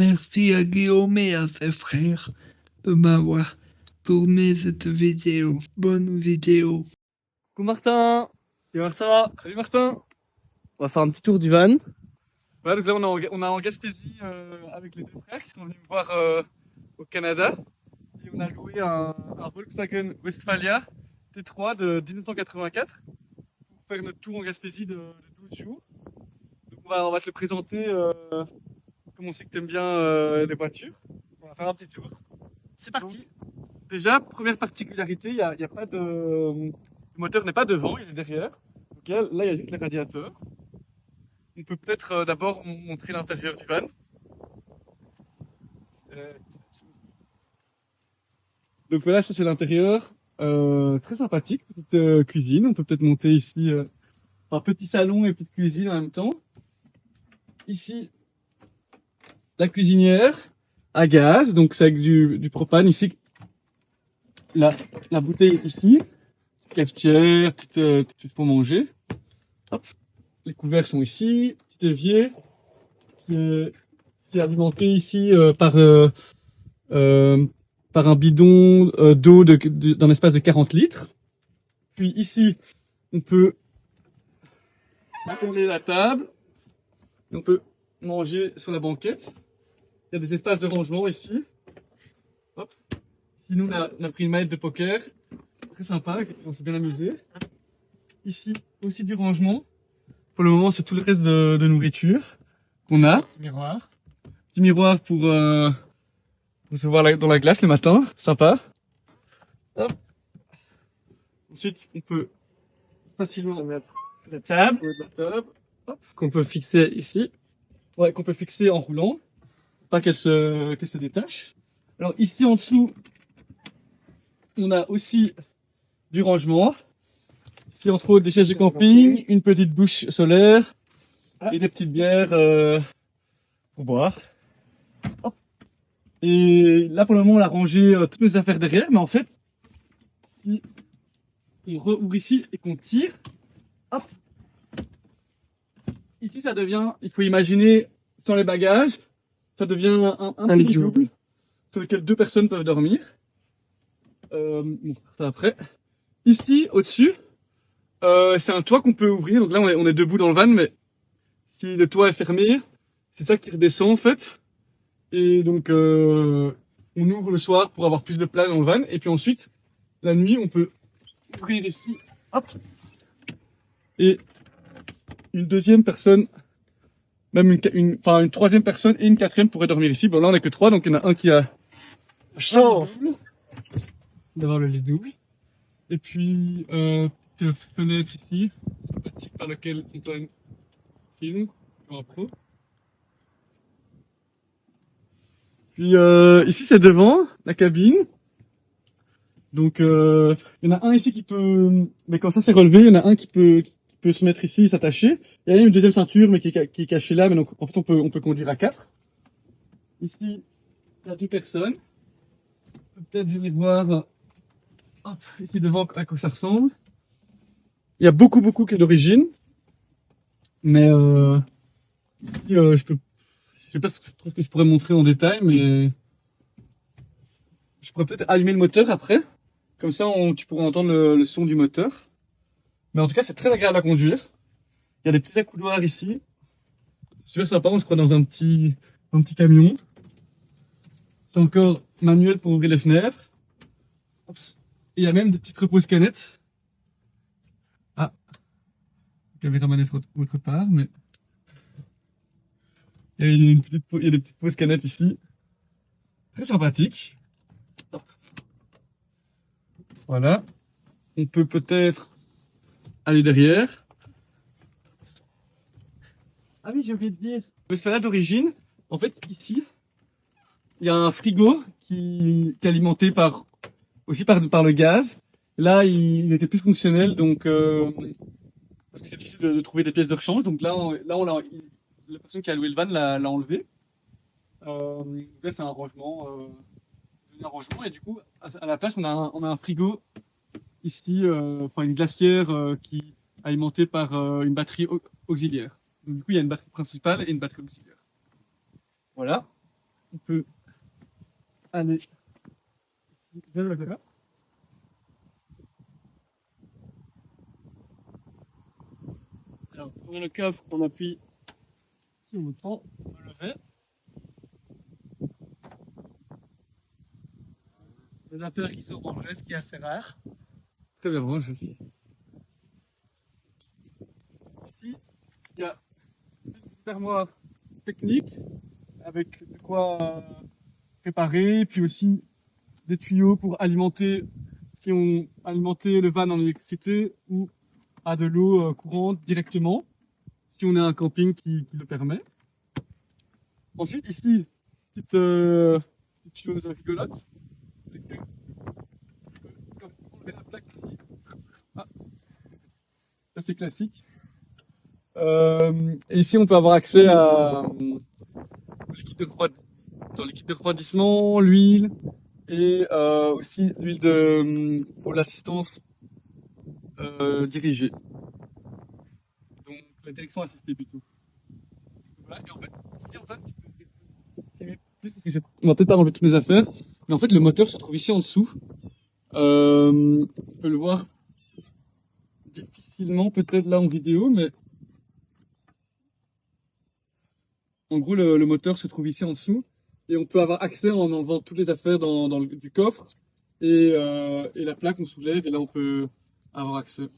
Merci à Guillaume et à ses frères de m'avoir tourné cette vidéo. Bonne vidéo. Coucou Martin, et voir ça va. Salut Martin. On va faire un petit tour du van. Voilà, donc là on est en Gaspésie avec les deux frères qui sont venus me voir au Canada. Et on a loué un Volkswagen Westfalia T3 de 1984 pour faire notre tour en Gaspésie de 12 jours. Donc on va te le présenter comme on sait que t'aimes bien les voitures. On va faire un petit tour. C'est parti. Déjà, première particularité, il y a pas de... Le moteur n'est pas devant, il est derrière. Ok, là, il y a juste les radiateurs. On peut peut-être d'abord montrer l'intérieur du van. Euh, Donc voilà, ça c'est l'intérieur. Très sympathique, petite cuisine. On peut peut-être monter ici un petit salon et petite cuisine en même temps. Ici, la cuisinière à gaz, donc c'est avec du propane. Ici, la bouteille est ici. Cafetière, petite chose pour manger. Hop. Les couverts sont ici. Petit évier qui est alimenté ici par un bidon d'eau d'un espace de 40 litres. Puis ici, on peut tourner la table. On peut manger sur la banquette. Il y a des espaces de rangement ici. Hop. Ici, nous, on a pris une manette de poker. Très sympa, on s'est bien amusé. Ici, aussi du rangement. Pour le moment, c'est tout le reste de nourriture qu'on a. Miroir. Petit miroir pour se voir dans la glace le matin. Sympa. Hop. Ensuite, on peut facilement Mettre la table mettre la table. Hop. qu'on peut fixer ici. Ouais, qu'on peut fixer en roulant. Pas qu'elle se détache. Alors ici en dessous, on a aussi du rangement. Ici entre autres des chaises de camping, une petite douche solaire et des petites bières pour boire. Hop. Et là pour le moment on a rangé toutes nos affaires derrière, mais en fait, si on rouvre ici et qu'on tire, hop, ici ça devient, il faut imaginer sans les bagages, ça devient un lit double sur lequel deux personnes peuvent dormir. Bon, ça après. Ici, au-dessus, c'est un toit qu'on peut ouvrir. Donc là, on est debout dans le van, mais si le toit est fermé, c'est ça qui redescend en fait. Et donc, on ouvre le soir pour avoir plus de place dans le van. Et puis ensuite, la nuit, on peut ouvrir ici, hop. Et une deuxième personne, même une troisième personne et une quatrième pourraient dormir ici. Bon, là, on n'est que trois, donc il y en a un qui a chance d'avoir le lit double. Et puis, petite fenêtre ici, sympathique, par laquelle on peut film, en pro. Puis ici, c'est devant, la cabine. Donc, il y en a un ici qui peut, mais quand ça c'est relevé, il y en a un qui peut se mettre ici, s'attacher. Il y a une deuxième ceinture, mais qui est cachée là, mais donc en fait on peut conduire à 4. Ici, il y a 2 personnes. On peut peut-être venir voir. Hop, ici devant à quoi ça ressemble. Il y a beaucoup qui est d'origine, mais je sais pas ce que je pourrais montrer en détail, mais je pourrais peut-être allumer le moteur après, comme ça tu pourras entendre le son du moteur. Mais en tout cas, c'est très agréable à conduire. Il y a des petits accoudoirs ici, super sympa. On se croit dans un petit camion. C'est encore manuel pour ouvrir les fenêtres. Hop. Et il y a même des petites repose-canettes. Ah, la caméraman est autre part, mais il y a des petites pause-canettes ici. Très sympathique. Voilà. On peut peut-être aller derrière. Ah oui, j'ai oublié de dire. Le Westfalia d'origine, en fait, ici, il y a un frigo qui est alimenté aussi par le gaz. Là, il était plus fonctionnel, donc parce que c'est difficile de trouver des pièces de rechange. Donc là, la personne qui a loué le van l'a enlevé. Là, c'est un rangement, et du coup, à la place, on a un frigo ici, enfin une glacière qui est alimentée par une batterie auxiliaire. Donc, du coup, il y a une batterie principale et une batterie auxiliaire. Voilà. on peut aller ici vers le coffre. Alors, pour le coffre, on appuie. Si on le prend, on peut lever. Les affaires qui sont rangées, ce qui est assez rare. Très bien rangé. Ici, il y a une petite armoire technique avec de quoi préparer, puis aussi des tuyaux pour alimenter, si on alimenter le van en électricité ou à de l'eau courante directement, si on a un camping qui le permet. Ensuite, ici, petite chose rigolote, c'est que comme on enlever la plaque ici, ah, ça c'est classique. Et ici, on peut avoir accès à dans l'équipe de refroidissement, l'huile et aussi l'huile pour l'assistance dirigée. Donc la direction assistée plutôt. Voilà, et en fait, ici en fait, plus parce que on va peut-être pas enlever toutes mes affaires, mais en fait le moteur se trouve ici en dessous. On peut le voir difficilement peut-être là en vidéo, mais en gros le moteur se trouve ici en dessous et on peut avoir accès en enlevant toutes les affaires du coffre et la plaque on soulève et là on peut avoir accès.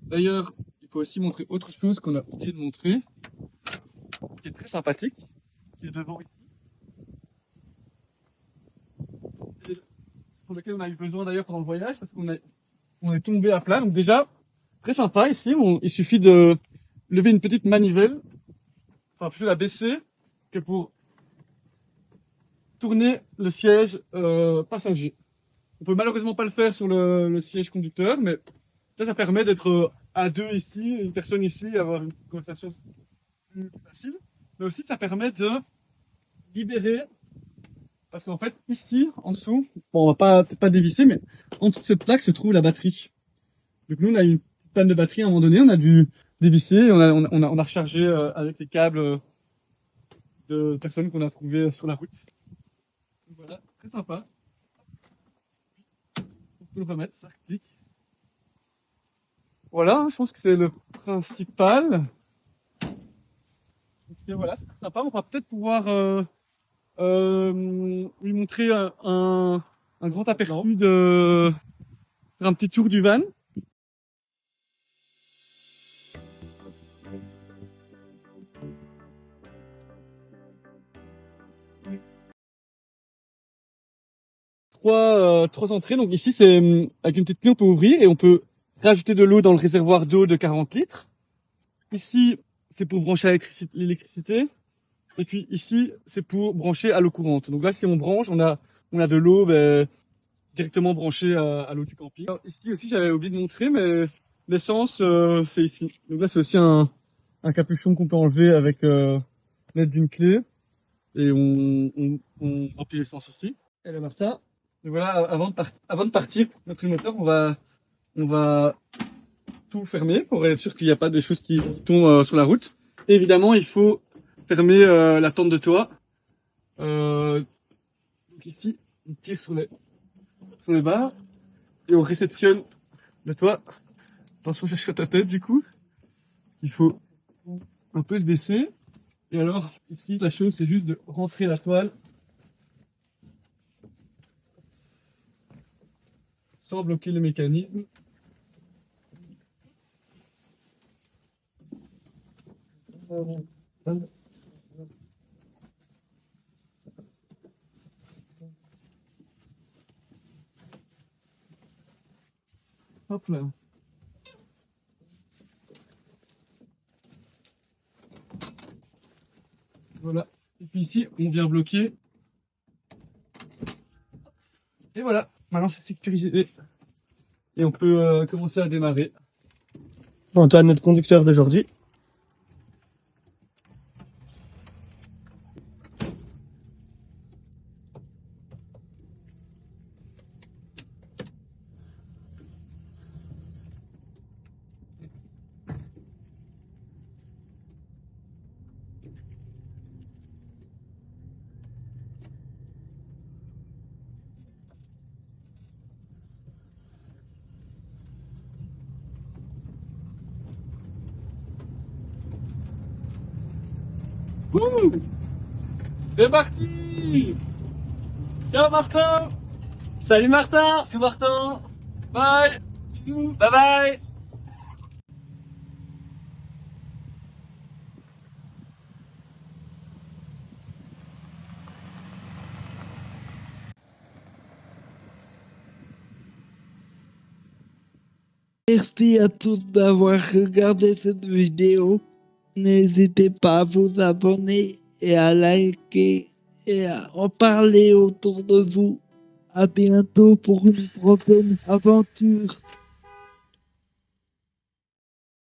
D'ailleurs, il faut aussi montrer autre chose qu'on a oublié de montrer, qui est très sympathique, qui est devant ici. Et pour lequel on a eu besoin d'ailleurs pendant le voyage parce on est tombé à plat. Donc déjà, très sympa ici, il suffit de lever une petite manivelle, enfin plutôt la baisser, que pour tourner le siège passager. On peut malheureusement pas le faire sur le siège conducteur, mais ça permet d'être à deux ici, une personne ici, avoir une conversation plus facile. Mais aussi ça permet de libérer, parce qu'en fait ici, en dessous, bon on va pas dévisser, mais en dessous de cette plaque se trouve la batterie. Donc nous on a eu une petite panne de batterie à un moment donné, on a dû dévisser, on a rechargé avec les câbles de personnes qu'on a trouvées sur la route. Donc voilà, très sympa. On peut le remettre, ça clique. Voilà, je pense que c'est le principal. Et voilà, c'est sympa. On va peut-être pouvoir lui montrer un grand aperçu faire un petit tour du van. Trois entrées. Donc ici, c'est avec une petite clé, on peut ouvrir et on peut rajouter de l'eau dans le réservoir d'eau de 40 litres. Ici, c'est pour brancher à l'électricité. Et puis ici, c'est pour brancher à l'eau courante. Donc là, si on branche, on a de l'eau directement branchée à l'eau du camping. Alors, ici aussi, j'avais oublié de montrer, mais l'essence, c'est ici. Donc là, c'est aussi un capuchon qu'on peut enlever avec l'aide d'une clé. Et on remplit l'essence aussi. Et le Martin. Donc voilà, avant de partir, notre moteur, on va tout fermer pour être sûr qu'il n'y a pas des choses qui tombent sur la route. Et évidemment, il faut fermer la tente de toit. Donc ici, on tire sur les barres et on réceptionne le toit. Attention, je fais ta tête du coup. Il faut un peu se baisser. Et alors, ici, la chose, c'est juste de rentrer la toile sans bloquer le mécanisme. Hop là. Voilà. Et puis ici, on vient bloquer. Et voilà. Maintenant, c'est sécurisé. Et on peut commencer à démarrer. Antoine, notre conducteur d'aujourd'hui. Wouh. C'est parti. Ciao Martin. Salut Martin! C'est Martin. Bye. Bisous. Bye bye. Merci à tous d'avoir regardé cette vidéo. N'hésitez pas à vous abonner et à liker et à en parler autour de vous. À bientôt pour une prochaine aventure.